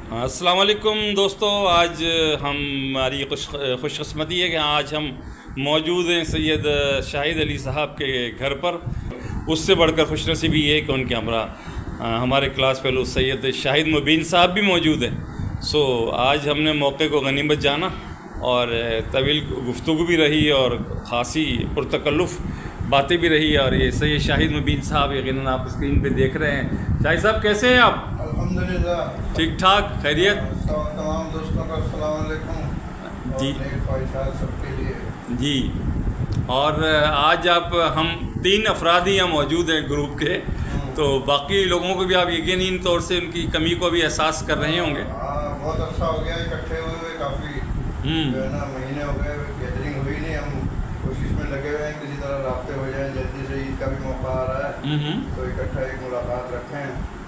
السلام علیکم دوستو، آج ہماری خوش قسمتی ہے کہ آج ہم موجود ہیں سید شاہد علی صاحب کے گھر پر۔ اس سے بڑھ کر خوش نصیبی یہ ہے کہ ان کے ہمراہ ہمارے کلاس فیلو سید شاہد مبین صاحب بھی موجود ہیں۔ آج ہم نے موقع کو غنیمت جانا اور طویل گفتگو بھی رہی اور خاصی پرتکلف باتیں بھی رہی، اور یہ سید شاہد مبین صاحب یقیناً آپ اسکرین پہ دیکھ رہے ہیں۔ شاہد صاحب کیسے ہیں آپ؟ الحمدللہ ٹھیک ٹھاک، خیریت؟ تمام دوستوں کا السلام علیکم جی خواہشات سب کے لیے۔ جی، اور آج ہم 3 افراد ہی موجود ہیں گروپ کے، تو باقی لوگوں کو بھی آپ یقینی طور سے ان کی کمی کو بھی احساس کر رہے ہوں گے۔ بہت عرصہ ہو گیا اکٹھے ہوئے، کافی جو ہے نا مہینے ہو گئے، گیدرنگ ہوئی نہیں۔ ہم کوشش میں لگے ہوئے ہیں کسی طرح رابطے ہو جائیں، جلدی سے عید کا بھی موقع آ رہا ہے تو اکٹھا ایک ملاقات رکھیں۔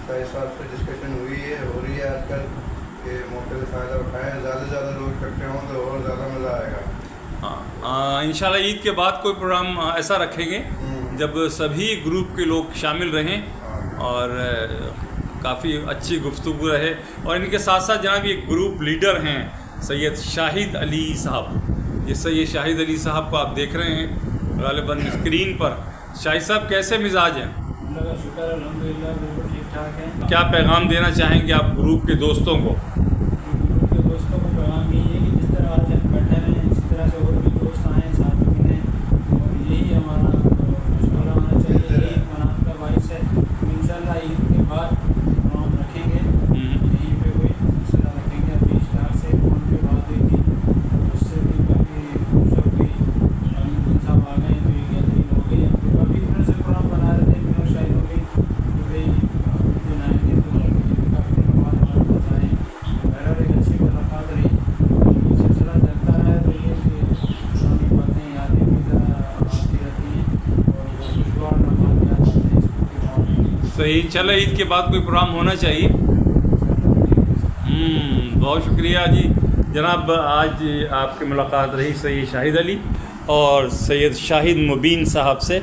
شاہد صاحب سے ڈسکشن ہو رہی ہے آج کل کہ موقع سے فائدہ اٹھائیں، زیادہ سے زیادہ لوگ اکٹھے ہوں تو اور زیادہ مزہ آئے گا۔ انشاءاللہ عید کے بعد کوئی پروگرام ایسا رکھیں گے جب سبھی گروپ کے لوگ شامل رہیں اور کافی اچھی گفتگو رہے۔ اور ان کے ساتھ ساتھ جناب یہ گروپ لیڈر ہیں سید شاہد علی صاحب۔ یہ سید شاہد علی صاحب کو آپ دیکھ رہے ہیں غالباً اسکرین پر۔ شاہد صاحب کیسے مزاج ہیں؟ اللہ کا شکر، الحمدللہ بالکل ٹھیک ٹھاک ہے۔ کیا پیغام دینا چاہیں گے آپ گروپ کے دوستوں کو؟ گروپ کے دوستوں کو پیغام یہی ہے کہ جس طرح آج ہم بیٹھے رہیں اسی طرح سے اور بھی دوست آئیں، ساتھ ملیں، اور یہی ہمارا مشورہ ہونا چاہیے۔ عید منانے کا باعث ہے، انشاءاللہ عید کے بعد پروگرام رکھیں گے، یہیں پہ کوئی سلسلہ رکھیں گے۔ ابھی اسٹارٹ سے فون پہ بات ہوئی تھی، اس سے بھی کافی سب کوئی صاحب آ گئے تو یہ گیدرنگ ہو گئی ہے۔ کافی دنوں سے پروگرام بنا رہے تھے، میرا شاید ہو گئی کہ بھائی دن آئیں گے تو کافی دنوں بعد ہمارے پاس آئیں، بہرحال ایک اچھی ملاقات رہی۔ سلسلہ چلتا ہے تو یہ کہ پرانی باتیں یادیں بھی ذرا آتی رہتی ہیں اور وہ خوشگوار لمحات یاد آتے ہیں اسکول کے بعد۔ صحیح، چلو عید کے بعد کوئی پروگرام ہونا چاہیے۔ بہت شکریہ جی جناب، آج آپ کی ملاقات رہی سید شاہد علی اور سید شاہد مبین صاحب سے۔